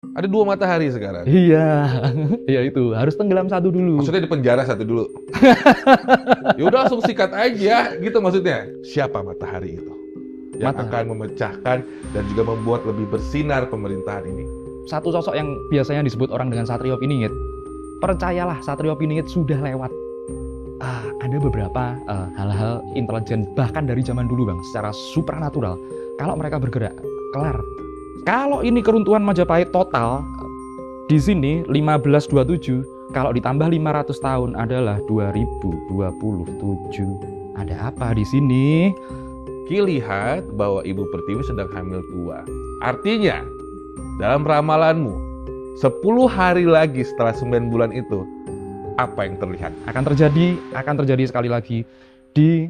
Ada dua matahari sekarang. Iya, ya itu harus tenggelam satu dulu. Maksudnya di penjara satu dulu. Ya udah langsung sikat aja, gitu maksudnya. Siapa matahari itu yang akan memecahkan dan juga membuat lebih bersinar pemerintahan ini? Satu sosok yang biasanya disebut orang dengan Satrio Piningit. Percayalah, Satrio Piningit sudah lewat. Ada beberapa hal-hal intelijen bahkan dari zaman dulu bang, secara supranatural. Kalau mereka bergerak, kelar. Kalau ini keruntuhan Majapahit total, di sini 1527, kalau ditambah 500 tahun adalah 2027. Ada apa di sini? Ki lihat bahwa Ibu Pertiwi sedang hamil tua. Artinya, dalam ramalanmu, 10 hari lagi setelah 9 bulan itu, apa yang terlihat? Akan terjadi sekali lagi di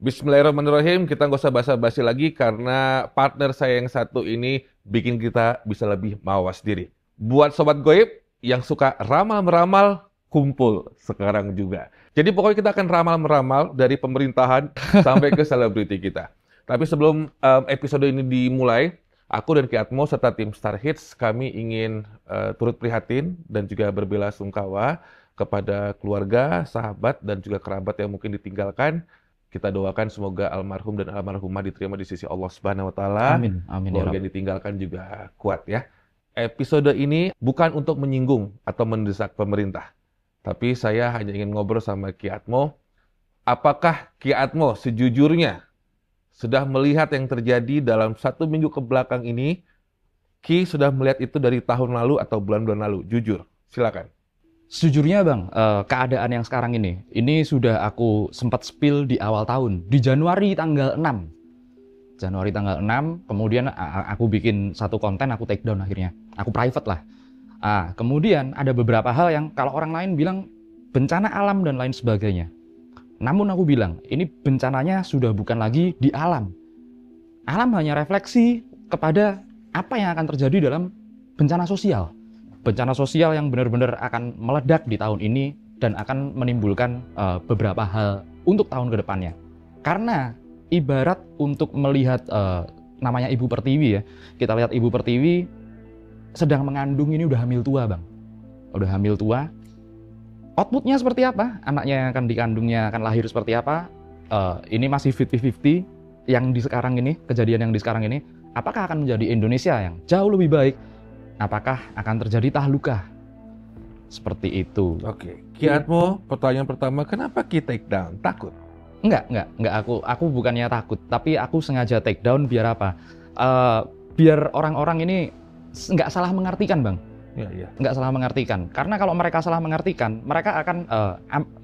Bismillahirrahmanirrahim, kita nggak usah basa-basi lagi karena partner saya yang satu ini bikin kita bisa lebih mawas diri. Buat Sobat Goib yang suka ramal-meramal, kumpul sekarang juga. Jadi pokoknya kita akan ramal-meramal dari pemerintahan sampai ke selebriti kita. Tapi sebelum episode ini dimulai, aku dan Ki Atmo serta tim Star Hits kami ingin turut prihatin dan juga berbelasungkawa kepada keluarga, sahabat, dan juga kerabat yang mungkin ditinggalkan. Kita doakan semoga almarhum dan almarhumah diterima di sisi Allah Subhanahu wa taala. Amin, amin ya Keluarga Rabb. yang ditinggalkan juga kuat ya. Episode ini bukan untuk menyinggung atau mendesak pemerintah. Tapi saya hanya ingin ngobrol sama Ki Atmo. Apakah Ki Atmo sejujurnya sudah melihat yang terjadi dalam 1 minggu ke belakang ini? Ki sudah melihat itu dari tahun lalu atau bulan-bulan lalu? Jujur, silakan. Sejujurnya bang, keadaan yang sekarang ini sudah aku sempat spill di awal tahun, di Januari tanggal 6. Januari tanggal 6, kemudian aku bikin satu konten, aku take down akhirnya. Aku private lah. Kemudian ada beberapa hal yang kalau orang lain bilang bencana alam dan lain sebagainya. Namun aku bilang, ini bencananya sudah bukan lagi di alam. Alam hanya refleksi kepada apa yang akan terjadi dalam bencana sosial. Bencana sosial yang benar-benar akan meledak di tahun ini dan akan menimbulkan beberapa hal untuk tahun ke depannya. Karena ibarat untuk melihat namanya Ibu Pertiwi ya, kita lihat Ibu Pertiwi sedang mengandung ini udah hamil tua bang. Udah hamil tua, outputnya seperti apa? Anaknya yang akan dikandungnya akan lahir seperti apa? Ini masih 50-50 yang di sekarang ini, kejadian yang di sekarang ini. Apakah akan menjadi Indonesia yang jauh lebih baik? Apakah akan terjadi tahlukah? Seperti itu. Oke. Ki Atmo, pertanyaan pertama, kenapa Ki take down? Takut? Enggak. Aku bukannya takut, tapi aku sengaja take down biar apa? Biar orang-orang ini nggak salah mengartikan, Bang. Iya. Nggak salah mengartikan. Karena kalau mereka salah mengartikan, mereka akan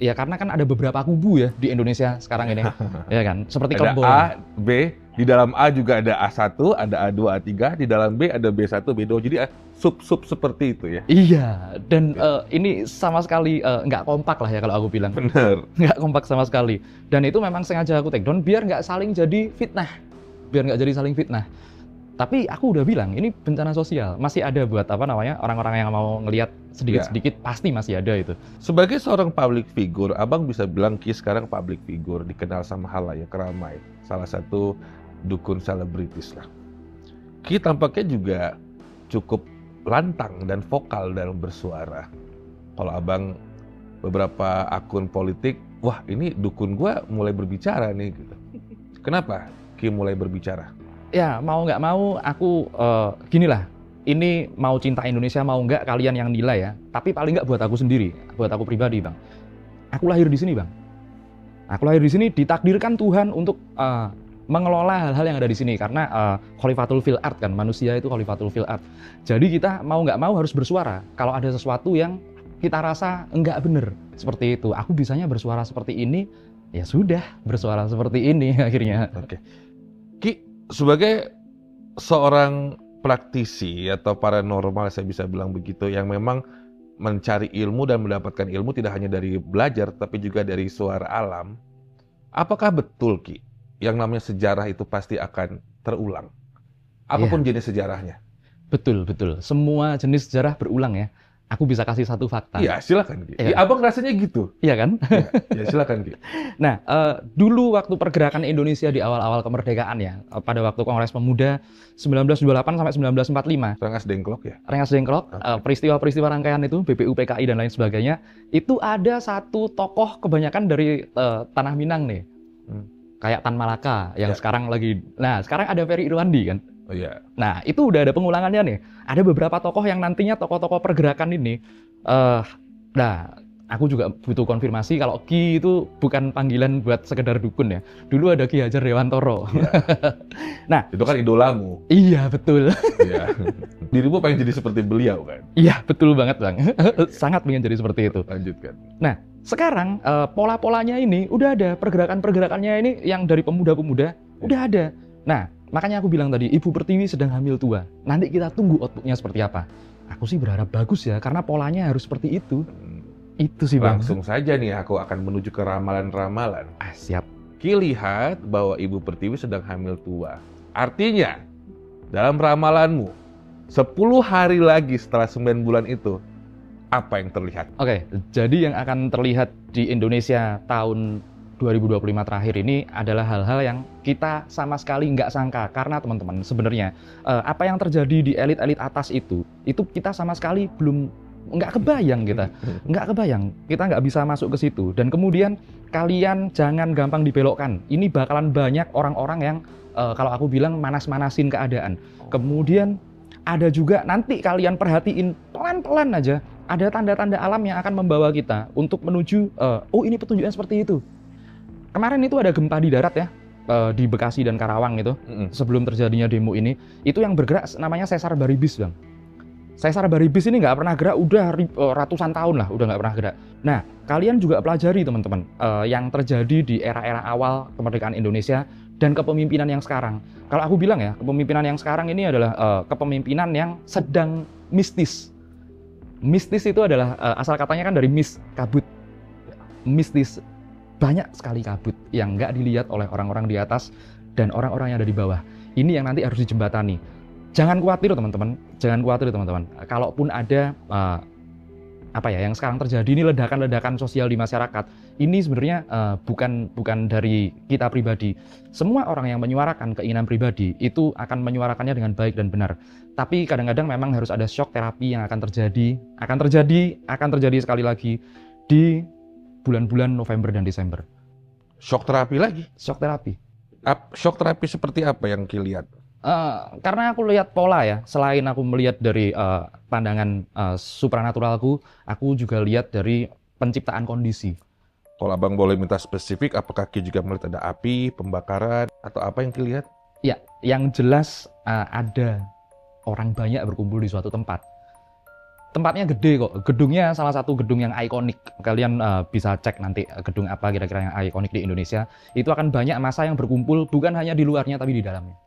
ya karena kan ada beberapa kubu ya di Indonesia sekarang ini. Ya kan? Seperti Ada kelompok A, B, di dalam A juga ada A1, ada A2, A3, di dalam B ada B1, B2. Jadi sub-sub seperti itu ya. Iya, dan ini sama sekali nggak kompak lah ya kalau aku bilang. Bener. Nggak kompak sama sekali. Dan itu memang sengaja aku take down biar nggak saling jadi fitnah. Biar nggak jadi saling fitnah. Tapi aku udah bilang, ini bencana sosial. Masih ada buat apa namanya, orang-orang yang mau ngelihat sedikit-sedikit, pasti masih ada itu. Sebagai seorang public figure, Abang bisa bilang Ki sekarang public figure, dikenal sama halayak ramai. Salah satu dukun selebritis lah. Ki tampaknya juga cukup lantang dan vokal dalam bersuara. Kalau Abang beberapa akun politik, wah ini dukun gua mulai berbicara nih gitu. Kenapa Ki mulai berbicara? Ya mau nggak mau aku ginilah, ini mau cinta Indonesia mau nggak kalian yang nilai ya, tapi paling nggak buat aku sendiri, buat aku pribadi bang. Aku lahir di sini bang, aku lahir di sini ditakdirkan Tuhan untuk mengelola hal-hal yang ada di sini karena khalifatul fil ard kan, manusia itu khalifatul fil ard. Jadi kita mau nggak mau harus bersuara kalau ada sesuatu yang kita rasa enggak bener seperti itu. Aku bisanya bersuara seperti ini, ya sudah bersuara seperti ini akhirnya. Oke. Ki, sebagai seorang praktisi atau paranormal, saya bisa bilang begitu, yang memang mencari ilmu dan mendapatkan ilmu tidak hanya dari belajar, tapi juga dari suara alam. Apakah betul, Ki, yang namanya sejarah itu pasti akan terulang? Apapun jenis sejarahnya. Betul, betul. Semua jenis sejarah berulang ya. Aku bisa kasih satu fakta. Iya, silakan Ki. Iya. Ya, abang rasanya gitu. Iya kan? Ya, silakan Ki. Nah, dulu waktu pergerakan Indonesia di awal-awal kemerdekaan ya, pada waktu Kongres Pemuda 1928 sampai 1945, Rengas Dengklok ya. Rengas Dengklok, peristiwa-peristiwa rangkaian itu, BPU, PKI, dan lain sebagainya, itu ada satu tokoh kebanyakan dari Tanah Minang nih. Kayak Tan Malaka, yang sekarang lagi, nah sekarang ada Ferry Irwandi kan. Oh iya. Nah, itu udah ada pengulangannya nih. Ada beberapa tokoh yang nantinya tokoh-tokoh pergerakan ini. Nah, aku juga butuh konfirmasi kalau Ki itu bukan panggilan buat sekedar dukun ya. Dulu ada Ki Hajar Dewantoro. Iya. Nah, Itu kan idolamu. iya betul. Iya. Dirimu pengen jadi seperti beliau kan? Iya, betul banget Bang. Sangat pengen jadi seperti itu. Lanjutkan. Nah, sekarang pola-polanya ini udah ada, pergerakan-pergerakannya ini yang dari pemuda-pemuda udah ada. Nah, makanya aku bilang tadi, Ibu Pertiwi sedang hamil tua. Nanti kita tunggu outputnya seperti apa. Aku sih berharap bagus ya, karena polanya harus seperti itu. Itu sih Bang. Langsung saja nih aku akan menuju ke ramalan-ramalan. Siap. Ki lihat bahwa Ibu Pertiwi sedang hamil tua. Artinya, dalam ramalanmu, 10 hari lagi setelah 9 bulan itu, apa yang terlihat? Oke, jadi yang akan terlihat di Indonesia tahun 2025 terakhir ini adalah hal-hal yang kita sama sekali nggak sangka. Karena teman-teman, sebenarnya apa yang terjadi di elit-elit atas itu kita sama sekali nggak kebayang kita. Nggak kebayang, kita nggak bisa masuk ke situ. Dan kemudian kalian jangan gampang dibelokkan. Ini bakalan banyak orang-orang yang kalau aku bilang manas-manasin keadaan. Kemudian ada juga nanti kalian perhatiin pelan-pelan aja, ada tanda-tanda alam yang akan membawa kita untuk menuju, oh ini petunjuknya seperti itu. Kemarin itu ada gempa di darat ya, di Bekasi dan Karawang itu, sebelum terjadinya demo ini, itu yang bergerak namanya Sesar Baribis Bang. Sesar Baribis ini nggak pernah gerak, udah ratusan tahun lah, udah nggak pernah gerak. Nah, kalian juga pelajari teman-teman, yang terjadi di era-era awal kemerdekaan Indonesia dan kepemimpinan yang sekarang. Kalau aku bilang ya, kepemimpinan yang sekarang ini adalah kepemimpinan yang sedang mistis. Mistis itu adalah, asal katanya kan dari mis, kabut. Mistis. Banyak sekali kabut yang nggak dilihat oleh orang-orang di atas dan orang-orang yang ada di bawah. Ini yang nanti harus dijembatani. Jangan khawatir teman-teman, jangan khawatir teman-teman. Kalaupun ada yang sekarang terjadi ini ledakan-ledakan sosial di masyarakat, ini sebenarnya bukan dari kita pribadi. Semua orang yang menyuarakan keinginan pribadi itu akan menyuarakannya dengan baik dan benar. Tapi kadang-kadang memang harus ada shock terapi yang akan terjadi sekali lagi di bulan-bulan November dan Desember. Shock terapi lagi? Shock terapi. Shock terapi seperti apa yang Ki lihat? Karena aku lihat pola ya, selain aku melihat dari pandangan supranaturalku, aku juga lihat dari penciptaan kondisi. Kalau abang boleh minta spesifik, apakah Ki juga melihat ada api, pembakaran, atau apa yang Ki lihat? Ya, yang jelas ada orang banyak berkumpul di suatu tempat. Tempatnya gede kok, gedungnya salah satu gedung yang ikonik. Kalian bisa cek nanti gedung apa kira-kira yang ikonik di Indonesia. Itu akan banyak massa yang berkumpul, bukan hanya di luarnya tapi di dalamnya.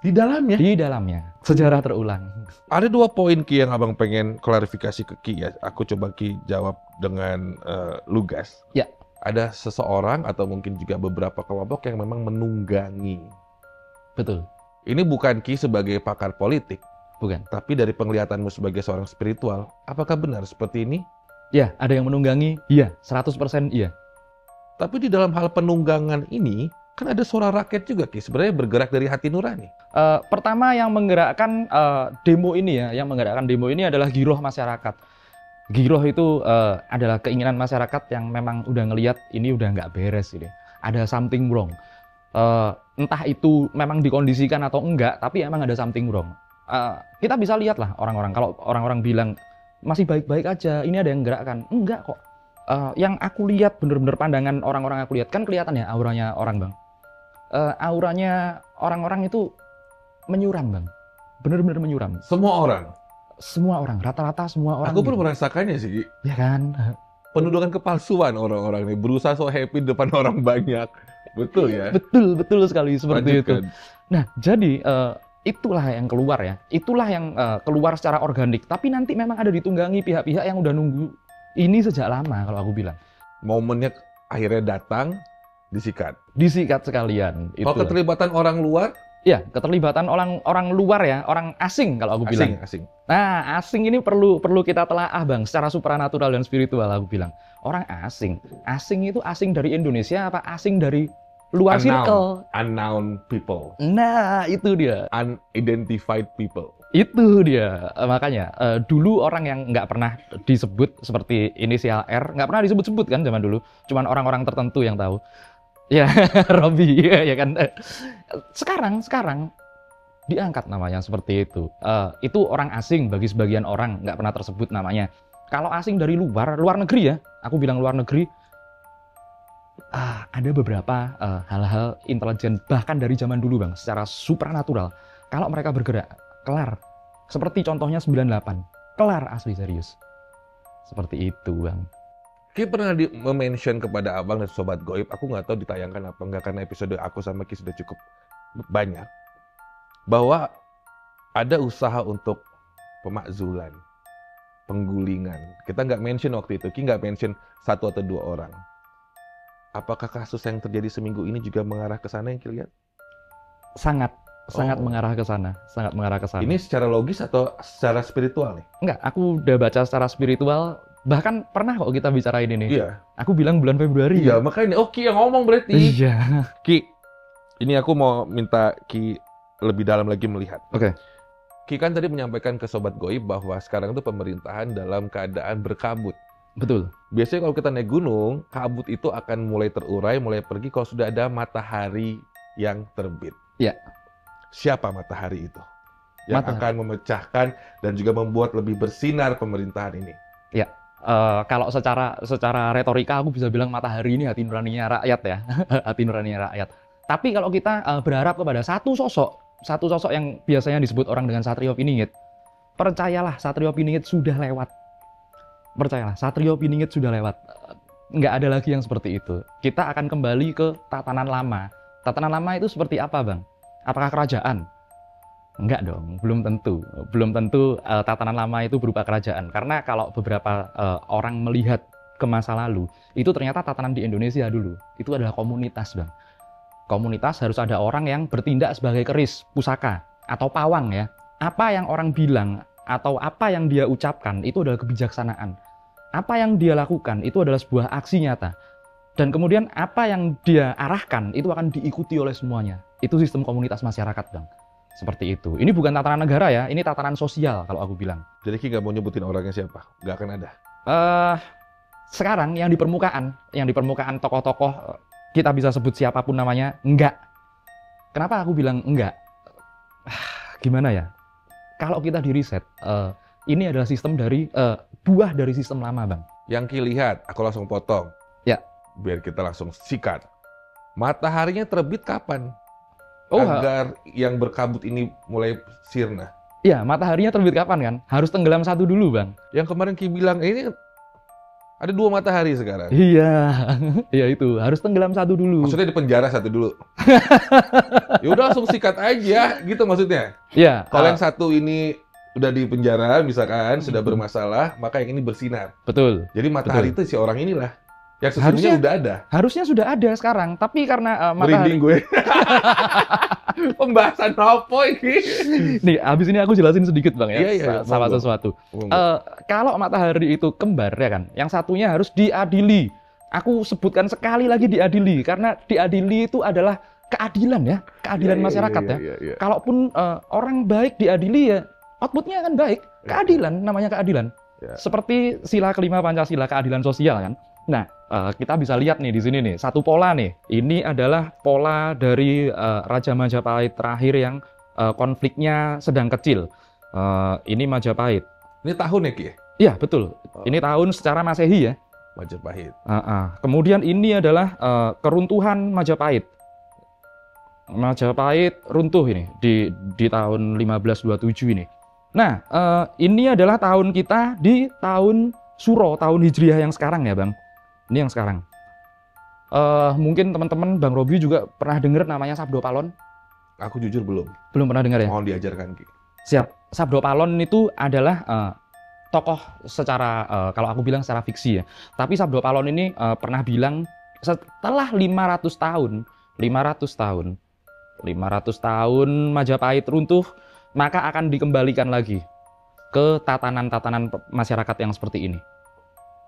Di dalamnya? Di dalamnya, sejarah terulang. Ada 2 poin Ki yang abang pengen klarifikasi ke Ki ya. Aku coba Ki jawab dengan lugas. Ya. Ada seseorang atau mungkin juga beberapa kelompok yang memang menunggangi. Betul. Ini bukan Ki sebagai pakar politik. Bukan. Tapi dari penglihatanmu sebagai seorang spiritual, apakah benar seperti ini? Ya, ada yang menunggangi. Iya, 100% iya. Tapi di dalam hal penunggangan ini, kan ada suara rakyat juga, Ki. Sebenarnya bergerak dari hati nurani. Pertama yang menggerakkan demo ini adalah giroh masyarakat. Giroh itu adalah keinginan masyarakat yang memang udah ngelihat ini udah nggak beres ini. Ada something wrong. Entah itu memang dikondisikan atau enggak, tapi emang ada something wrong. Kita bisa lihat lah orang-orang, kalau orang-orang bilang masih baik-baik aja, ini ada yang gerakkan. Enggak kok. Yang aku lihat bener-bener pandangan orang-orang aku lihat, kan kelihatan ya auranya orang Bang. Auranya orang-orang itu menyuram Bang. Bener-bener menyuram. Semua orang? Semua orang, rata-rata semua orang. Aku pun gitu. merasakannya sih. Ya kan? Penundukan kepalsuan orang-orang ini, berusaha so happy depan orang banyak. Betul ya? Betul sekali seperti Lanjutkan. itu. Nah, jadi itulah yang keluar ya. Itulah yang keluar secara organik. Tapi nanti memang ada ditunggangi pihak-pihak yang udah nunggu ini sejak lama kalau aku bilang. Momennya akhirnya datang, disikat. Disikat sekalian. Kalau keterlibatan orang luar, Ya, keterlibatan orang luar ya, orang asing kalau aku bilang. Asing. Nah, asing ini perlu kita telaah Bang, secara supranatural dan spiritual aku bilang. Orang asing itu asing dari Indonesia apa asing dari luar circle? Unknown people. Nah, itu dia. Unidentified people. Itu dia. Makanya dulu orang yang nggak pernah disebut seperti inisial R, nggak pernah disebut-sebut kan zaman dulu. Cuman orang-orang tertentu yang tahu. Ya, Robby, ya kan. Sekarang diangkat namanya seperti itu. Itu orang asing bagi sebagian orang, nggak pernah tersebut namanya. Kalau asing dari luar negeri ya, aku bilang luar negeri, ada beberapa hal-hal intelijen bahkan dari zaman dulu Bang, secara supranatural. Kalau mereka bergerak, kelar. Seperti contohnya 98, kelar asli serius. Seperti itu Bang. Ki pernah mention kepada abang dan sobat goib, aku nggak tahu ditayangkan apa enggak karena episode aku sama Ki sudah cukup banyak, bahwa ada usaha untuk pemakzulan, penggulingan. Kita nggak mention waktu itu, Ki nggak mention 1 atau 2 orang. Apakah kasus yang terjadi seminggu ini juga mengarah ke sana yang Ki lihat? Sangat mengarah ke sana, sangat mengarah ke sana. Ini secara logis atau secara spiritual nih? Enggak, aku udah baca secara spiritual. Bahkan pernah kok kita bicarain ini. Iya. Aku bilang bulan Februari. Iya, makanya Ki yang ngomong berarti. Iya. Ki, ini aku mau minta Ki lebih dalam lagi melihat. Oke. Ki kan tadi menyampaikan ke sobat goib bahwa sekarang itu pemerintahan dalam keadaan berkabut. Betul. Biasanya kalau kita naik gunung, kabut itu akan mulai terurai, mulai pergi kalau sudah ada matahari yang terbit. Iya. Siapa matahari itu? Yang akan memecahkan dan juga membuat lebih bersinar pemerintahan ini. Iya. Kalau secara retorika aku bisa bilang matahari ini hati nuraninya rakyat ya. Hati nuraninya rakyat. Tapi kalau kita berharap kepada satu sosok yang biasanya disebut orang dengan Satrio Piningit, percayalah Satrio Piningit sudah lewat. Percayalah, Satrio Piningit sudah lewat. Nggak ada lagi yang seperti itu. Kita akan kembali ke tatanan lama. Tatanan lama itu seperti apa, Bang? Apakah kerajaan? Enggak dong, belum tentu. Belum tentu tatanan lama itu berupa kerajaan. Karena kalau beberapa orang melihat ke masa lalu, itu ternyata tatanan di Indonesia dulu. Itu adalah komunitas, Bang. Komunitas harus ada orang yang bertindak sebagai keris, pusaka, atau pawang ya. Apa yang orang bilang, atau apa yang dia ucapkan, itu adalah kebijaksanaan. Apa yang dia lakukan, itu adalah sebuah aksi nyata. Dan kemudian apa yang dia arahkan, itu akan diikuti oleh semuanya. Itu sistem komunitas masyarakat, Bang. Seperti itu. Ini bukan tatanan negara ya, ini tatanan sosial kalau aku bilang. Jadi Ki nggak mau nyebutin orangnya siapa? Nggak akan ada? Sekarang yang di permukaan tokoh-tokoh, kita bisa sebut siapapun namanya, enggak. Kenapa aku bilang enggak? Gimana ya? Kalau kita di riset, ini adalah sistem dari, buah dari sistem lama, Bang. Yang Ki lihat, aku langsung potong. Ya. Biar kita langsung sikat. Mataharinya terbit kapan? Oh, agar yang berkabut ini mulai sirna. Iya, mataharinya terbit kapan kan? Harus tenggelam satu dulu, Bang. Yang kemarin Ki bilang, ini ada 2 matahari sekarang. Iya, iya itu. Harus tenggelam satu dulu. Maksudnya di penjara satu dulu. Ya udah langsung sikat aja, gitu maksudnya. Iya. Kalau yang satu ini udah di penjara, misalkan sudah bermasalah, maka yang ini bersinar. Betul. Jadi matahari itu si orang inilah. Yang sesungguhnya udah ada. Harusnya sudah ada sekarang, tapi karena matahari... Merinding gue. Pembahasan apa ini? Nih, habis ini aku jelasin sedikit Bang ya, iya, sama sesuatu. Kalau matahari itu kembar ya kan, yang satunya harus diadili. Aku sebutkan sekali lagi diadili, karena diadili itu adalah keadilan ya, keadilan masyarakat ya. Kalaupun orang baik diadili ya, outputnya akan baik. Keadilan, namanya keadilan. Seperti sila kelima Pancasila, keadilan sosial kan. Nah, kita bisa lihat nih di sini nih, satu pola nih. Ini adalah pola dari Raja Majapahit terakhir yang konfliknya sedang kecil. Ini Majapahit. Ini tahun ya, Ki? Iya, betul. Ini tahun secara Masehi ya. Majapahit. Kemudian ini adalah keruntuhan Majapahit. Majapahit runtuh ini di tahun 1527 ini. Nah, ini adalah tahun kita di tahun Suro, tahun Hijriah yang sekarang ya, Bang. Ini yang sekarang. Mungkin teman-teman Bang Robby juga pernah dengar namanya Sabdo Palon? Aku jujur belum. Belum pernah dengar ya? Mohon diajarkan, Ki. Siap. Sabdo Palon itu adalah tokoh secara, kalau aku bilang secara fiksi ya. Tapi Sabdo Palon ini pernah bilang setelah 500 tahun, 500 tahun Majapahit runtuh, maka akan dikembalikan lagi ke tatanan-tatanan masyarakat yang seperti ini.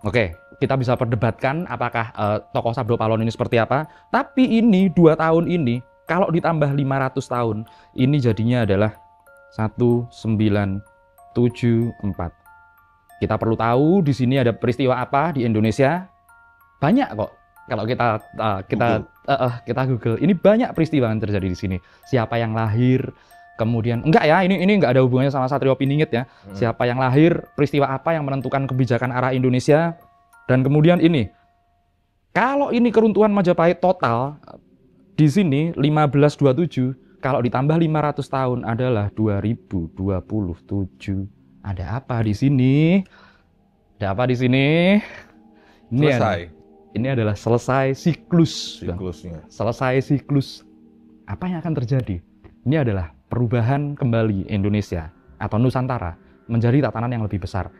Oke, kita bisa perdebatkan apakah tokoh Sabdo Palon ini seperti apa. Tapi ini 2 tahun ini, kalau ditambah 500 tahun, ini jadinya adalah 1974. Kita perlu tahu di sini ada peristiwa apa di Indonesia. Banyak kok. Kalau kita Google, ini banyak peristiwa yang terjadi di sini. Siapa yang lahir, kemudian enggak ya, ini enggak ada hubungannya sama Satrio Piningit ya. Siapa yang lahir, peristiwa apa yang menentukan kebijakan arah Indonesia, dan kemudian ini. Kalau ini keruntuhan Majapahit total di sini 1527, kalau ditambah 500 tahun adalah 2027. Ada apa di sini? Ada apa di sini? Ini adalah selesai siklusnya. Selesai siklus. Apa yang akan terjadi? Ini adalah perubahan kembali Indonesia atau Nusantara menjadi tatanan yang lebih besar.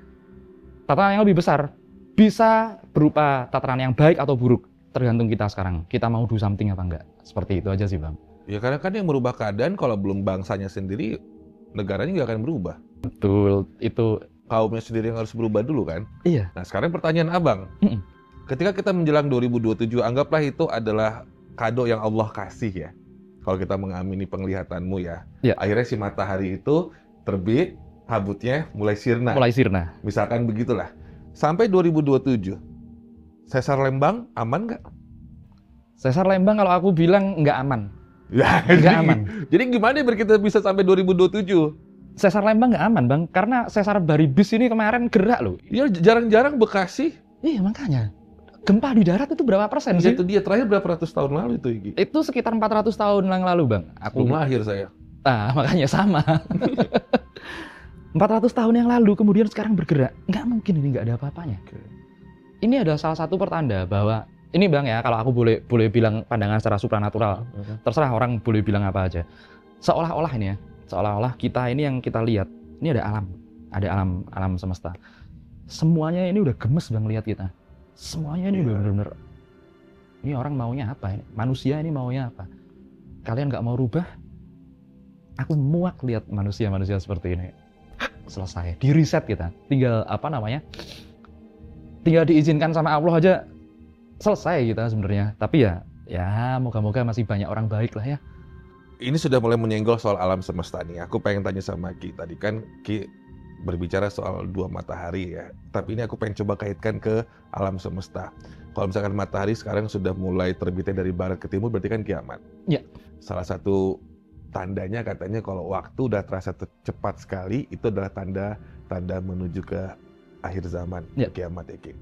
Tatanan yang lebih besar bisa berupa tatanan yang baik atau buruk, tergantung kita sekarang. Kita mau do something apa enggak? Seperti itu aja sih, Bang. Ya karena kan yang merubah keadaan kalau belum bangsanya sendiri, negaranya nggak akan berubah. Betul, itu kaumnya sendiri yang harus berubah dulu kan? Iya. Nah sekarang pertanyaan Abang, ketika kita menjelang 2027, anggaplah itu adalah kado yang Allah kasih ya. Kalau kita mengamini penglihatanmu ya. Akhirnya si matahari itu terbit, kabutnya mulai sirna. Misalkan begitulah. Sampai 2027, Sesar Lembang aman nggak? Sesar Lembang kalau aku bilang nggak aman. Ya, nggak aman. Jadi gimana biar kita bisa sampai 2027? Sesar Lembang nggak aman, Bang, karena Sesar Baribis ini kemarin gerak loh. Ya jarang-jarang Bekasi. Iya makanya. Gempa di darat itu berapa persen sih? Itu dia terakhir berapa ratus tahun lalu itu, Igi? Itu sekitar 400 tahun yang lalu, Bang. Belum lahir saya. Nah, makanya sama. 400 tahun yang lalu, kemudian sekarang bergerak. Nggak mungkin ini nggak ada apa-apanya. Ini adalah salah satu pertanda bahwa, ini Bang ya, kalau aku boleh bilang pandangan secara supranatural. Terserah orang boleh bilang apa aja. Seolah-olah ini ya, seolah-olah kita ini yang kita lihat, ini ada alam semesta. Semuanya ini udah gemes Bang lihat kita. Semuanya ini udah bener-bener, ini orang maunya apa ini? Manusia ini maunya apa? Kalian nggak mau rubah? Aku muak lihat manusia-manusia seperti ini. Selesai, di reset kita. Tinggal tinggal diizinkan sama Allah aja selesai kita sebenarnya. Tapi ya moga-moga masih banyak orang baik lah ya. Ini sudah mulai menyenggol soal alam semesta nih. Aku pengen tanya sama Ki. Tadi kan Ki berbicara soal 2 matahari ya. Tapi ini aku pengen coba kaitkan ke alam semesta. Kalau misalkan matahari sekarang sudah mulai terbitnya dari barat ke timur, berarti kan kiamat. Ya. Salah satu tandanya katanya kalau waktu udah terasa cepat sekali, itu adalah tanda menuju ke akhir zaman, kiamat ya Ki.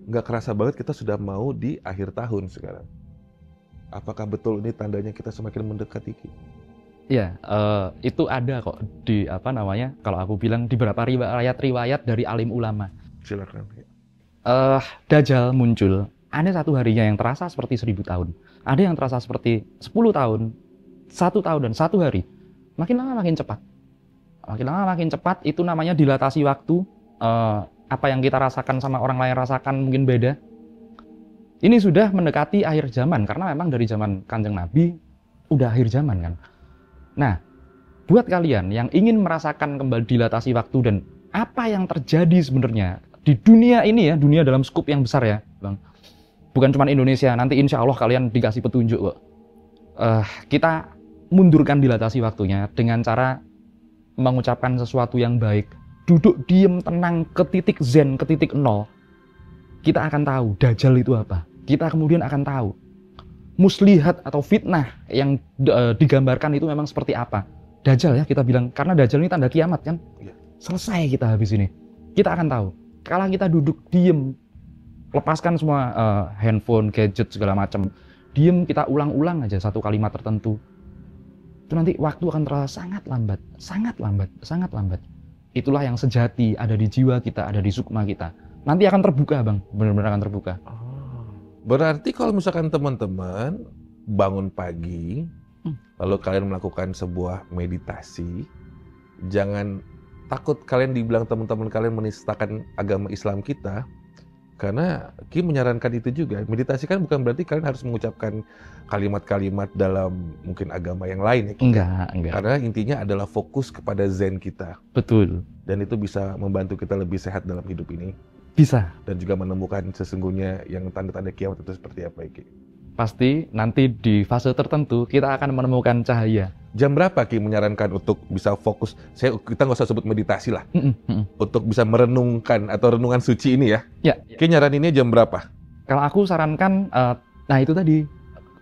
Nggak kerasa banget kita sudah mau di akhir tahun sekarang. Apakah betul ini tandanya kita semakin mendekati Ki? Iya, itu ada kok di kalau aku bilang di beberapa riwayat dari alim ulama. Silakan. Dajjal muncul, ada satu harinya yang terasa seperti 1000 tahun. Ada yang terasa seperti 10 tahun, 1 tahun dan 1 hari. Makin lama makin cepat. Makin lama makin cepat, itu namanya dilatasi waktu. Apa yang kita rasakan sama orang lain rasakan mungkin beda. Ini sudah mendekati akhir zaman, karena memang dari zaman Kanjeng Nabi, udah akhir zaman kan. Nah, buat kalian yang ingin merasakan kembali dilatasi waktu dan apa yang terjadi sebenarnya di dunia ini ya, dunia dalam skup yang besar ya, Bang. Bukan cuma Indonesia, nanti insya Allah kalian dikasih petunjuk kok. Kita mundurkan dilatasi waktunya dengan cara mengucapkan sesuatu yang baik. Duduk diem, tenang, ke titik zen, ke titik nol. Kita akan tahu Dajjal itu apa. Kita kemudian akan tahu muslihat atau fitnah yang digambarkan itu memang seperti apa. Dajjal ya kita bilang, karena Dajjal ini tanda kiamat kan. Selesai kita habis ini. Kita akan tahu. Kalau kita duduk diem, lepaskan semua handphone, gadget, segala macam. Diem, kita ulang-ulang aja satu kalimat tertentu. Itu nanti waktu akan terasa sangat lambat. Sangat lambat, sangat lambat. Itulah yang sejati ada di jiwa kita, ada di sukma kita. Nanti akan terbuka Bang, benar-benar akan terbuka. Berarti kalau misalkan teman-teman bangun pagi, lalu kalian melakukan sebuah meditasi, jangan takut kalian dibilang teman-teman kalian menistakan agama Islam kita, Karena Ki menyarankan itu juga. Meditasi kan bukan berarti kalian harus mengucapkan kalimat-kalimat dalam mungkin agama yang lain ya, Ki. Enggak. Karena intinya adalah fokus kepada zen kita. Betul. Dan itu bisa membantu kita lebih sehat dalam hidup ini. Bisa. Dan juga menemukan sesungguhnya yang tanda-tanda kiamat itu seperti apa, Ki. Pasti nanti di fase tertentu kita akan menemukan cahaya. Jam berapa Ki menyarankan untuk bisa fokus? Kita nggak usah sebut meditasi lah. Untuk bisa merenungkan atau renungan suci ini ya. Ya. Ki nyaraninnya jam berapa? Kalau aku sarankan, nah itu tadi,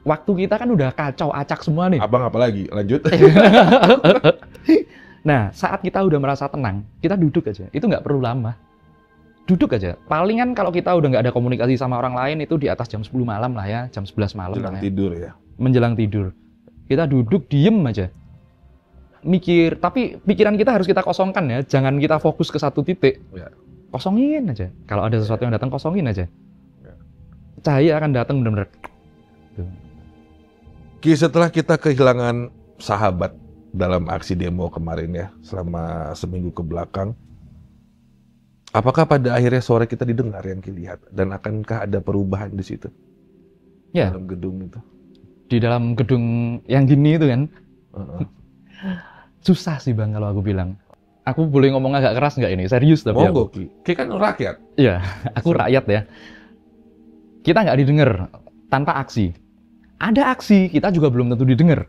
waktu kita kan udah kacau acak semua nih. Abang apa lagi? Lanjut. Nah, saat kita udah merasa tenang, kita duduk aja. Itu nggak perlu lama. Duduk aja. Palingan kalau kita udah nggak ada komunikasi sama orang lain itu di atas jam 10 malam lah ya, jam 11 malam Menjelang lah ya. tidur ya. Menjelang tidur. Kita duduk diem aja. Mikir, tapi pikiran kita harus kita kosongkan ya. Jangan kita fokus ke satu titik. Ya. Kosongin aja. Kalau ada sesuatu yang datang, kosongin aja. Cahaya akan datang benar-benar. Ki, setelah kita kehilangan sahabat dalam aksi demo kemarin ya, selama seminggu ke belakang, apakah pada akhirnya suara kita didengar yang Ki lihat? Dan akankah ada perubahan di situ? Ya. Dalam gedung itu. Di dalam gedung yang gini itu kan. Susah sih Bang kalau aku bilang. Aku boleh ngomong agak keras nggak ini? Serius tapi Monggo, aku. Ki. Ki kan rakyat. Iya, aku rakyat ya. Kita nggak didengar tanpa aksi. Ada aksi, kita juga belum tentu didengar.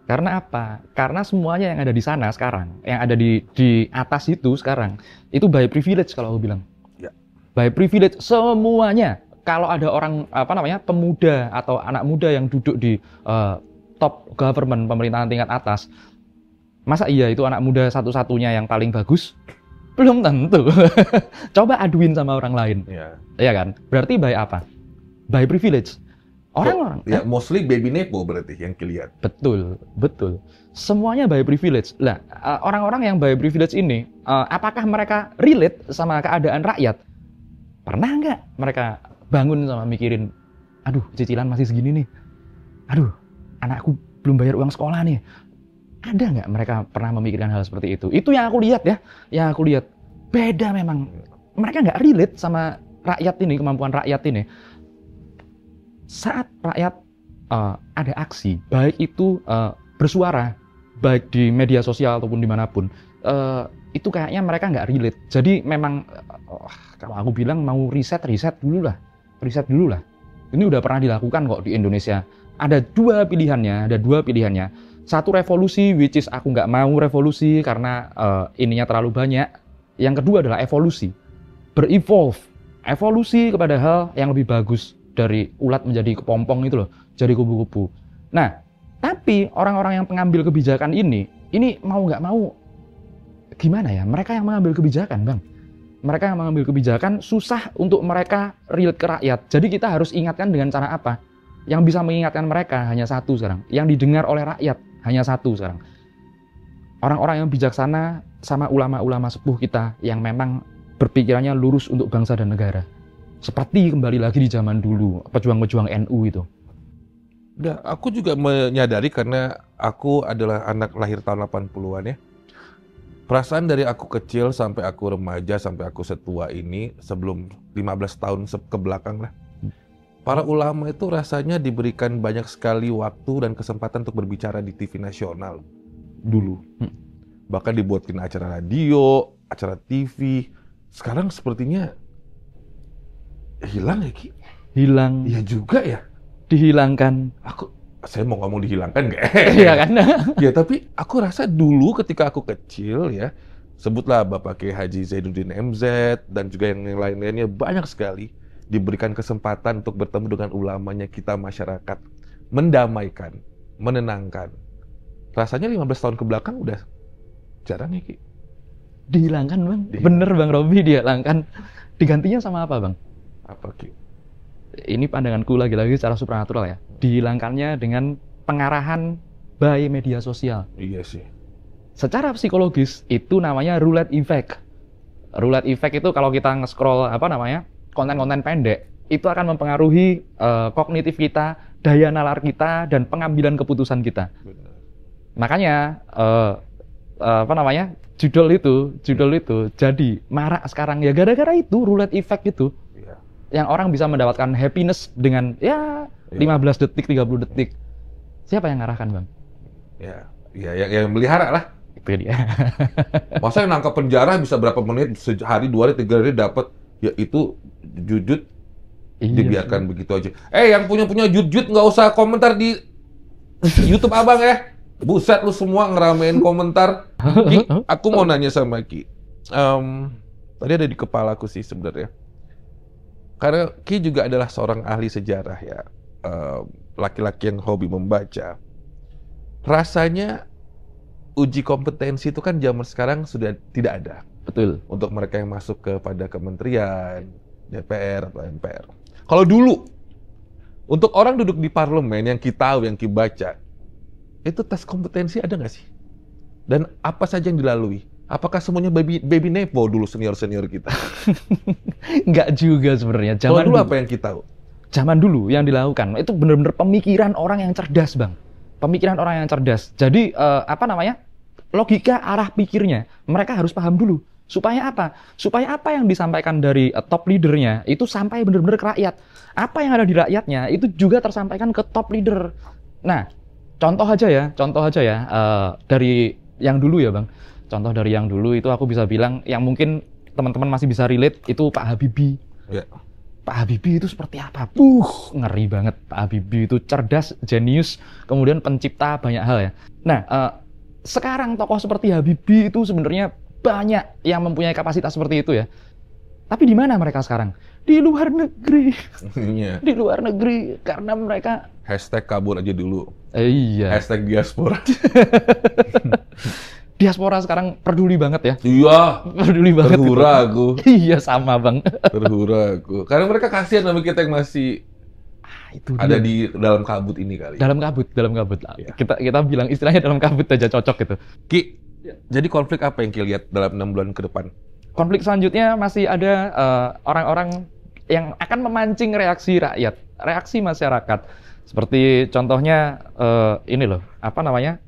Karena apa? Karena semuanya yang ada di sana sekarang, yang ada di atas itu sekarang, itu by privilege kalau aku bilang. Ya. By privilege semuanya. Kalau ada orang pemuda atau anak muda yang duduk di top government pemerintahan tingkat atas, masa iya itu anak muda satu-satunya yang paling bagus? Belum tentu. Coba aduin sama orang lain. Iya kan? Berarti by apa? By privilege. Orang-orang. Ya, mostly baby nepo berarti yang kelihatan. Betul. Semuanya by privilege. Lah, orang-orang yang by privilege ini, apakah mereka relate sama keadaan rakyat? Pernah nggak mereka bangun sama mikirin, aduh cicilan masih segini nih, aduh anakku belum bayar uang sekolah nih. Ada nggak mereka pernah memikirkan hal seperti itu? Itu yang aku lihat ya, beda memang. Mereka nggak relate sama rakyat ini, kemampuan rakyat ini. Saat rakyat ada aksi, baik itu bersuara, baik di media sosial ataupun dimanapun, itu kayaknya mereka nggak relate. Jadi memang kalau aku bilang mau riset dulu lah. Ini udah pernah dilakukan kok di Indonesia. Ada dua pilihannya. Satu revolusi, which is aku nggak mau revolusi karena ininya terlalu banyak. Yang kedua adalah evolusi, evolusi kepada hal yang lebih bagus. Dari ulat menjadi kepompong itu loh, jadi kubu-kubu. Nah, tapi orang-orang yang pengambil kebijakan ini mau nggak mau, gimana ya? Mereka yang mengambil kebijakan, Bang. Mereka yang mengambil kebijakan susah untuk mereka relate ke rakyat. Jadi kita harus ingatkan dengan cara apa? Yang bisa mengingatkan mereka hanya satu sekarang. Yang didengar oleh rakyat hanya satu sekarang. Orang-orang yang bijaksana sama ulama-ulama sepuh kita yang memang berpikirannya lurus untuk bangsa dan negara. Seperti kembali lagi di zaman dulu, pejuang-pejuang NU itu. Udah, aku juga menyadari karena aku adalah anak lahir tahun 80-an ya. Perasaan dari aku kecil sampai aku remaja, sampai aku setua ini, sebelum 15 tahun ke belakang lah. Para ulama itu rasanya diberikan banyak sekali waktu dan kesempatan untuk berbicara di TV nasional dulu. Bahkan dibuatkan acara radio, acara TV. Sekarang sepertinya hilang ya, Ki? Hilang. Iya juga ya. Dihilangkan. Saya mau ngomong dihilangkan nggak? Iya kan? Ya, tapi aku rasa dulu ketika aku kecil ya, sebutlah Bapak Kiai Haji Zainuddin MZ dan juga yang lain-lainnya, banyak sekali diberikan kesempatan untuk bertemu dengan ulamanya kita masyarakat. Mendamaikan, menenangkan. Rasanya 15 tahun ke belakang udah jarang ya, Ki? Dihilangkan, Bang. Bener Bang Robi, dihilangkan. Digantinya sama apa, Bang? Apa, Ki? Ini pandanganku lagi-lagi secara supranatural ya. Dihilangkannya dengan pengarahan by media sosial. Iya sih. Secara psikologis itu namanya roulette effect. Roulette effect itu kalau kita nge-scroll konten-konten pendek, itu akan mempengaruhi kognitif kita, daya nalar kita, dan pengambilan keputusan kita. Benar. Makanya judul itu jadi marak sekarang ya gara-gara itu roulette effect itu. Iya. yang orang bisa mendapatkan happiness dengan ya 15 detik, 30 detik. Siapa yang ngarahkan, Bang? Ya, yang melihara lah. Itu dia. Masa yang nangkap penjara bisa berapa menit, sehari, 2 hari, 3 hari dapat, ya itu jujut dibiarkan begitu aja. Yang punya jujut nggak usah komentar di YouTube Abang ya. Buset lu semua ngeramein komentar. Ki, aku mau nanya sama Ki. Tadi ada di kepalaku sih sebenarnya. Karena Ki juga adalah seorang ahli sejarah ya, laki-laki yang hobi membaca. Rasanya uji kompetensi itu kan zaman sekarang sudah tidak ada. Betul. Untuk mereka yang masuk kepada kementerian, DPR atau MPR. Kalau dulu, untuk orang duduk di parlemen yang kita tahu, yang Ki baca, itu tes kompetensi ada nggak sih? Dan apa saja yang dilalui? Apakah semuanya baby nepo dulu senior-senior kita? Nggak juga sebenarnya. Kalau dulu apa yang kita tahu? Zaman dulu yang dilakukan itu benar-benar pemikiran orang yang cerdas, Bang. Pemikiran orang yang cerdas. Jadi logika arah pikirnya mereka harus paham dulu. Supaya apa? Supaya apa yang disampaikan dari top leadernya itu sampai benar-benar ke rakyat. Apa yang ada di rakyatnya itu juga tersampaikan ke top leader. Nah, contoh aja ya, dari yang dulu ya, Bang. Contoh dari yang dulu itu aku bisa bilang yang mungkin teman-teman masih bisa relate itu Pak Habibie. Ya. Pak Habibie itu seperti apa? Ngeri banget. Pak Habibie itu cerdas, jenius, kemudian pencipta banyak hal ya. Nah, sekarang tokoh seperti Habibie itu sebenarnya banyak yang mempunyai kapasitas seperti itu ya. Tapi di mana mereka sekarang? Di luar negeri. Di luar negeri karena mereka #kabur aja dulu. Iya. #diaspora. Diaspora sekarang peduli banget ya. Iya. Peduli banget. Terhura aku. Iya, sama, Bang. Terhura aku. Karena mereka kasihan sama kita yang masih itu ada di dalam kabut ini kali. Dalam kabut. Ya. Kita bilang istilahnya dalam kabut aja cocok gitu. Ki, jadi konflik apa yang Ki lihat dalam 6 bulan ke depan? Konflik selanjutnya masih ada orang-orang yang akan memancing reaksi rakyat, reaksi masyarakat. Seperti contohnya ini loh,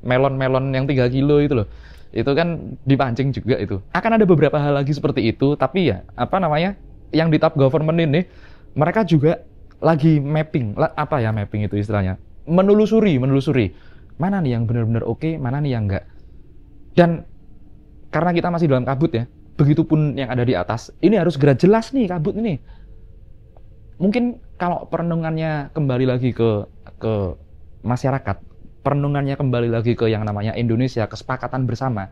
melon-melon yang 3 kilo itu loh. Itu kan dipancing juga itu. Akan ada beberapa hal lagi seperti itu, tapi ya, yang di top government ini, mereka juga lagi mapping, mapping itu istilahnya. Menelusuri. Mana nih yang benar-benar oke, mana nih yang enggak. Dan karena kita masih dalam kabut ya, begitupun yang ada di atas, ini harus segera jelas nih kabut ini. Mungkin kalau perenungannya kembali lagi ke masyarakat, perenungannya kembali lagi ke yang namanya Indonesia, kesepakatan bersama,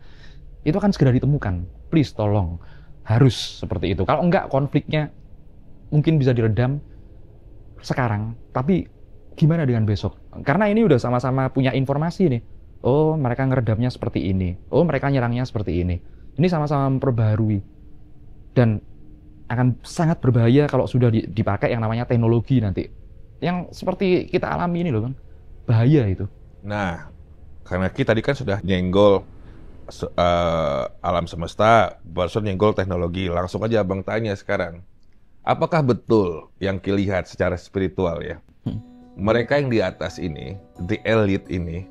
itu akan segera ditemukan. Please, tolong. Harus seperti itu. Kalau enggak, konfliknya mungkin bisa diredam sekarang, tapi gimana dengan besok? Karena ini udah sama-sama punya informasi nih. Oh, mereka ngeredamnya seperti ini. Oh, mereka nyerangnya seperti ini. Ini sama-sama memperbaharui. Dan akan sangat berbahaya kalau sudah dipakai yang namanya teknologi nanti. Yang seperti kita alami ini loh, Bang. Bahaya itu. Nah, karena kita tadi kan sudah nyenggol alam semesta, barusan nyenggol teknologi. Langsung aja Abang tanya sekarang. Apakah betul yang Ki lihat secara spiritual ya? Mereka yang di atas ini, the elite ini,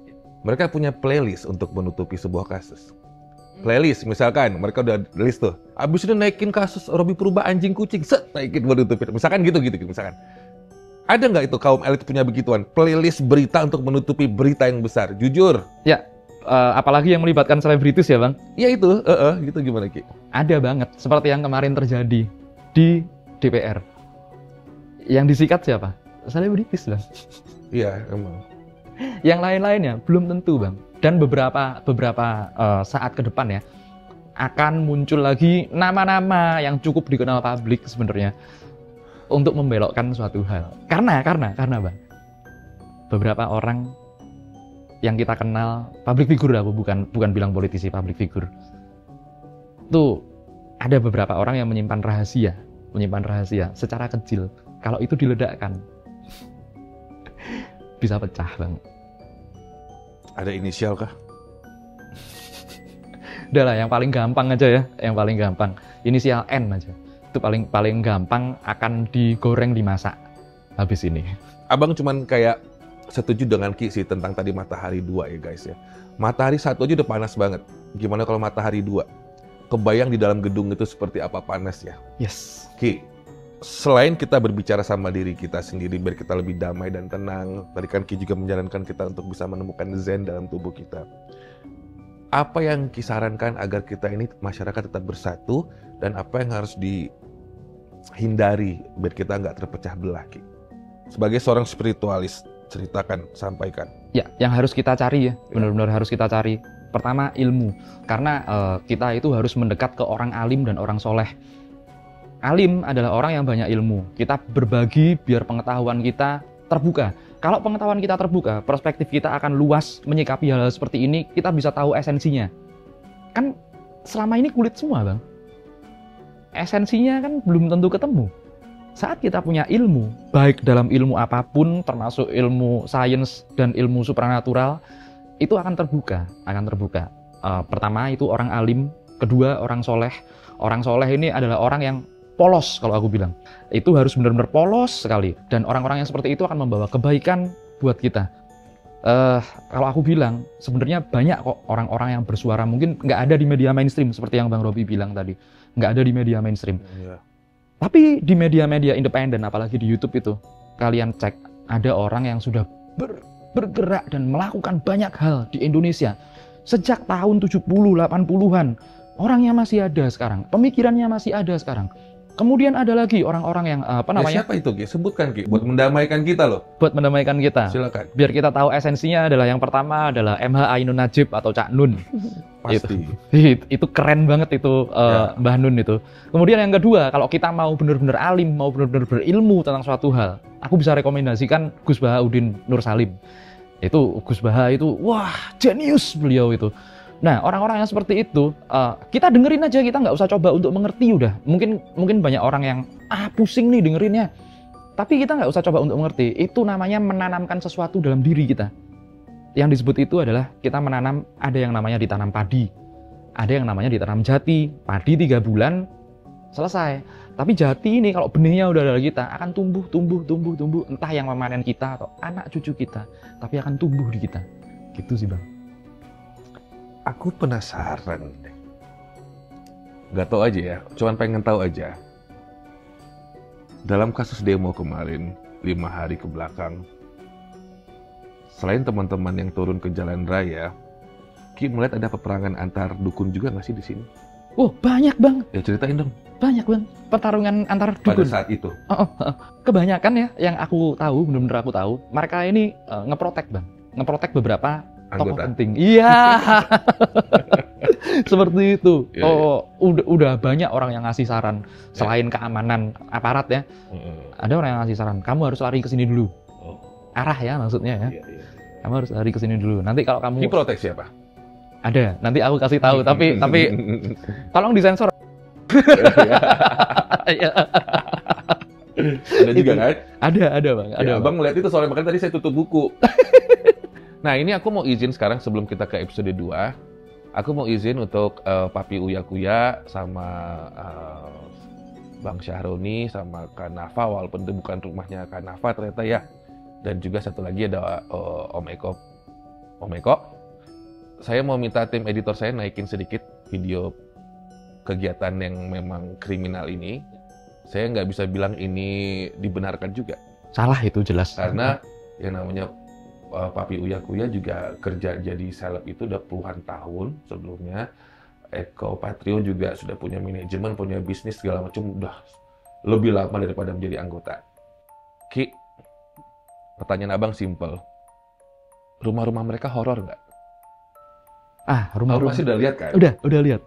mereka punya playlist untuk menutupi sebuah kasus. Playlist, misalkan mereka udah list tuh. Abis itu naikin kasus Robby Purba anjing kucing, naikin menutupi. Misalkan gitu, misalkan. Ada nggak itu kaum elit punya begituan? Playlist berita untuk menutupi berita yang besar. Jujur. Ya, apalagi yang melibatkan selebritis ya, Bang? Ya itu, gitu gimana Ki? Ada banget. Seperti yang kemarin terjadi di DPR. Yang disikat siapa? Selebritis, Bang. Iya, emang. Yang lain-lainnya belum tentu, Bang. Dan beberapa saat ke depan ya, akan muncul lagi nama-nama yang cukup dikenal publik sebenarnya untuk membelokkan suatu hal. Karena Bang, beberapa orang yang kita kenal, public figure aku bukan bilang politisi, public figure. Tuh ada beberapa orang yang menyimpan rahasia secara kecil. Kalau itu diledakkan bisa pecah, Bang. Ada inisial kah? Udah lah, yang paling gampang aja ya, yang paling gampang. Inisial N aja. Itu paling gampang, akan digoreng, dimasak habis ini. Abang cuman kayak setuju dengan Ki sih tentang tadi matahari 2 ya guys ya. Matahari 1 aja udah panas banget. Gimana kalau matahari 2? Kebayang di dalam gedung itu seperti apa panasnya? Yes. Ki, selain kita berbicara sama diri kita sendiri biar kita lebih damai dan tenang, tadi kan Ki juga menjalankan kita untuk bisa menemukan zen dalam tubuh kita. Apa yang Ki sarankan agar kita ini masyarakat tetap bersatu dan apa yang harus dihindari biar kita nggak terpecah belah, Ki? Sebagai seorang spiritualis, ceritakan, sampaikan. Ya, yang harus kita cari ya, benar-benar harus kita cari. Pertama, ilmu. Karena kita itu harus mendekat ke orang alim dan orang soleh. Alim adalah orang yang banyak ilmu. Kita berbagi biar pengetahuan kita terbuka. Kalau pengetahuan kita terbuka, perspektif kita akan luas menyikapi hal-hal seperti ini, kita bisa tahu esensinya. Kan selama ini kulit semua, Bang. Esensinya kan belum tentu ketemu. Saat kita punya ilmu, baik dalam ilmu apapun, termasuk ilmu sains dan ilmu supranatural, itu akan terbuka, pertama itu orang alim, kedua orang soleh. Orang soleh ini adalah orang yang polos kalau aku bilang. Itu harus benar-benar polos sekali. Dan orang-orang yang seperti itu akan membawa kebaikan buat kita. Kalau aku bilang, sebenarnya banyak kok orang-orang yang bersuara. Mungkin nggak ada di media mainstream, seperti yang Bang Robi bilang tadi. Nggak ada di media mainstream. Tapi di media-media independen, apalagi di YouTube itu, kalian cek, ada orang yang sudah bergerak dan melakukan banyak hal di Indonesia. Sejak tahun 70-80-an, orangnya masih ada sekarang, pemikirannya masih ada sekarang. Kemudian ada lagi orang-orang yang siapa itu, Ki? Sebutkan, Ki, buat mendamaikan kita loh. Buat mendamaikan kita. Silakan. Biar kita tahu esensinya adalah yang pertama adalah MH Ainun Najib atau Cak Nun. Pasti. Itu keren banget itu Mbah Nun itu. Kemudian yang kedua, kalau kita mau benar-benar alim, mau benar-benar berilmu tentang suatu hal, aku bisa rekomendasikan Gus Bahauddin Nur Salim. Itu Gus Baha itu, wah, jenius beliau itu. Nah, orang-orang yang seperti itu, kita dengerin aja, kita nggak usah coba untuk mengerti udah. Mungkin banyak orang yang, pusing nih dengerinnya. Tapi kita nggak usah coba untuk mengerti. Itu namanya menanamkan sesuatu dalam diri kita. Yang disebut itu adalah kita menanam, ada yang namanya ditanam padi. Ada yang namanya ditanam jati. Padi 3 bulan, selesai. Tapi jati ini kalau benihnya udah ada kita, akan tumbuh. Entah yang memanen kita atau anak cucu kita. Tapi akan tumbuh di kita. Gitu sih, Bang. Aku penasaran. Gak tau aja ya, cuman pengen tahu aja. Dalam kasus demo kemarin, 5 hari ke belakang, selain teman-teman yang turun ke jalan raya, Ki melihat ada peperangan antar dukun juga nggak sih di sini? Oh, banyak, Bang. Ya ceritain dong. Banyak, Bang. Pertarungan antar dukun. Pada saat itu? Kebanyakan ya, yang aku tahu, benar-benar aku tahu, mereka ini ngeprotek, Bang. Ngeprotek beberapa tokoh penting. Iya. Seperti itu. Udah banyak orang yang ngasih saran selain keamanan aparat ya. Ada orang yang ngasih saran, kamu harus lari ke sini dulu. Arah ya maksudnya ya. Kamu harus lari ke sini dulu. Nanti kalau kamu diprotek siapa? Ada, nanti aku kasih tahu tapi tolong disensor. Ada juga kan? Ada, Bang. Ada. Abang ngeliat itu soalnya makanya tadi saya tutup buku. Nah, ini aku mau izin sekarang sebelum kita ke episode 2. Aku mau izin untuk Papi Uya Kuya sama Bang Syahroni sama Kak Nafa, walaupun itu bukan rumahnya Kak Nafa ternyata ya. Dan juga satu lagi ada Om Eko. Om Eko, saya mau minta tim editor saya naikin sedikit video kegiatan yang memang kriminal ini. Saya nggak bisa bilang ini dibenarkan juga. Salah itu jelas. Karena yang namanya Papi Uya Kuya juga kerja jadi seleb itu udah puluhan tahun sebelumnya. Eko Patrio juga sudah punya manajemen, punya bisnis segala macam, udah lebih lama daripada menjadi anggota. Ki, pertanyaan abang simple. Rumah-rumah mereka horor nggak? Rumah-rumah pasti udah lihat kan? Udah lihat.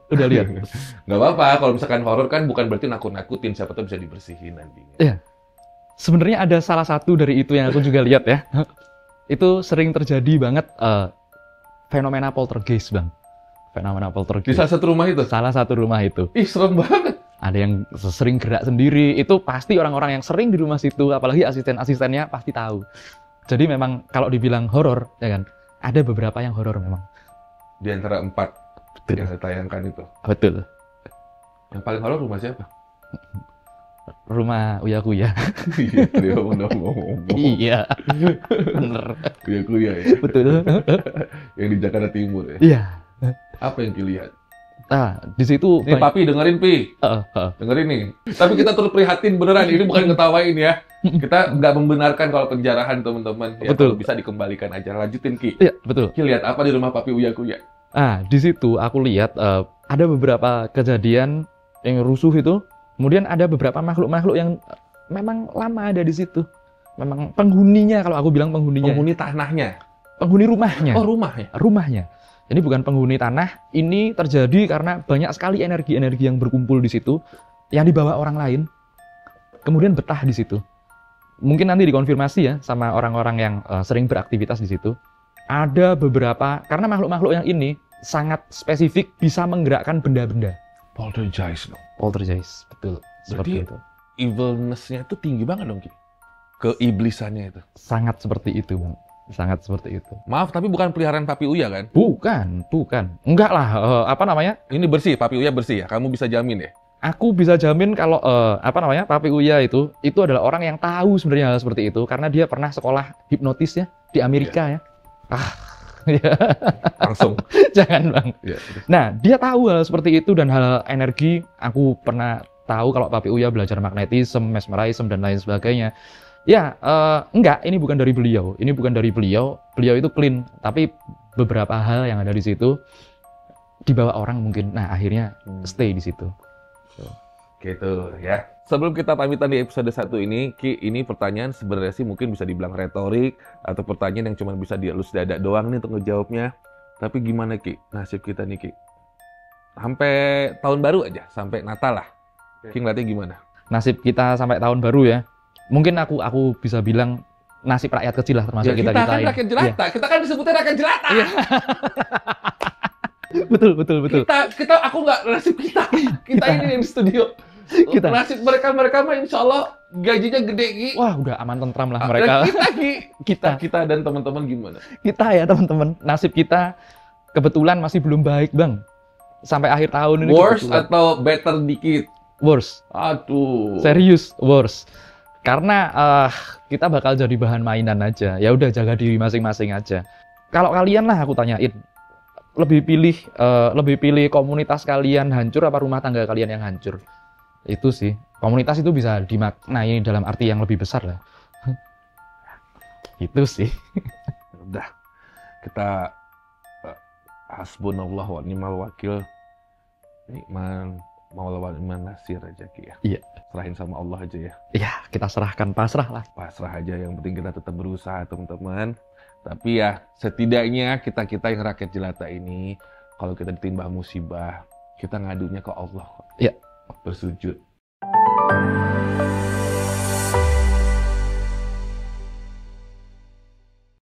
Nggak apa-apa, kalau misalkan horor kan bukan berarti nakut-nakutin, siapa tahu bisa dibersihin nantinya. Iya. Sebenarnya ada salah satu dari itu yang aku juga lihat ya. Itu sering terjadi banget fenomena poltergeist, Bang. Fenomena poltergeist. Di salah satu rumah itu? Salah satu rumah itu. Ih, serem banget. Ada yang sering gerak sendiri. Itu pasti orang-orang yang sering di rumah situ, apalagi asisten-asistennya pasti tahu. Jadi memang kalau dibilang horor, ya kan, ada beberapa yang horor memang. Di antara 4 yang ditayangkan itu? Betul. Yang paling horor rumah siapa? Rumah Uya Kuya. Iya, dia ngomong. Iya, bener. Uya Kuya ya? Betul. Yang di Jakarta Timur ya? Iya. Apa yang dilihat? Nah, di situ Nih, Papi, dengerin, Pi. Dengerin nih. Tapi kita turut prihatin beneran. Ini bukan ngetawain ya. Kita nggak membenarkan kalau penjarahan, teman-teman. Ya, Betul. kalau bisa dikembalikan aja. Lanjutin, Ki. Iya, betul. Ki, lihat apa di rumah Papi Uya Kuya? Ah, di situ aku lihat ada beberapa kejadian yang rusuh itu. Kemudian ada beberapa makhluk-makhluk yang memang lama ada di situ. Memang penghuninya, kalau aku bilang penghuninya. Penghuni tanahnya. Penghuni rumahnya. Oh, rumahnya. Rumahnya. Ini bukan penghuni tanah, ini terjadi karena banyak sekali energi-energi yang berkumpul di situ, yang dibawa orang lain, kemudian betah di situ. Mungkin nanti dikonfirmasi ya sama orang-orang yang sering beraktivitas di situ. Ada beberapa, karena makhluk-makhluk yang ini sangat spesifik bisa menggerakkan benda-benda. Poltergeist dong. Poltergeist, betul. Seperti Berarti itu. evilness-nya itu tinggi banget dong, Ki. Keiblisannya itu. Sangat seperti itu, Bang. Sangat seperti itu. Maaf, tapi bukan peliharaan Papi Uya kan? Bukan. Enggak lah, apa namanya? Ini bersih, Papi Uya bersih ya? Kamu bisa jamin ya? Aku bisa jamin kalau Papi Uya itu adalah orang yang tahu sebenarnya hal seperti itu karena dia pernah sekolah hipnotis ya di Amerika ya. Langsung. Jangan, Bang. Ya. Nah, dia tahu hal seperti itu dan hal energi. Aku pernah tahu kalau Papi Uya belajar magnetisme, mesmerism dan lain sebagainya. Ya, enggak, ini bukan dari beliau. Ini bukan dari beliau. Beliau itu clean, tapi beberapa hal yang ada di situ dibawa orang mungkin. Nah, akhirnya stay di situ. Gitu ya. Sebelum kita pamitan di episode 1 ini, Ki, ini pertanyaan sebenarnya sih mungkin bisa dibilang retorik atau pertanyaan yang cuma bisa dielus dada doang nih untuk ngejawabnya. Tapi gimana, Ki? Nasib kita nih, Ki. Sampai tahun baru aja, sampai Natal lah. Ki ngeliatnya gimana? Nasib kita sampai tahun baru ya. Mungkin aku bisa bilang nasib rakyat kecil lah termasuk Ya, kita kan ini. rakyat jelata. Kita kan disebutnya rakyat jelata. Iya. Betul. Kita aku nggak nasib kita. Kita ini yang di studio. Kita. Nasib mereka mah insya Allah gajinya gede, Ki. Wah, udah aman tentram lah mereka. Kita, Ki. Kita. Kita dan teman-teman gimana? Kita ya teman-teman, nasib kita kebetulan masih belum baik, Bang. Sampai akhir tahun ini Worse kebetulan. atau better dikit? Worse. Aduh. Serius, worse. Karena kita bakal jadi bahan mainan aja. Ya udah, jaga diri masing-masing aja. Kalau kalian lah aku tanyain, lebih pilih komunitas kalian hancur apa rumah tangga kalian yang hancur? Itu sih. Komunitas itu bisa dimaknai dalam arti yang lebih besar lah. Itu sih. Udah. Kita hasbunallah wa ni'mal wakil. Ni'mal maula wa ni'man nasir aja, Ki ya. Iya. Serahin sama Allah aja ya. Ya, kita serahkan, pasrah lah. Pasrah aja, yang penting kita tetap berusaha, teman-teman. Tapi ya, setidaknya kita yang rakyat jelata ini, kalau kita ditimpa musibah, kita ngadunya ke Allah. Iya. Bersujud.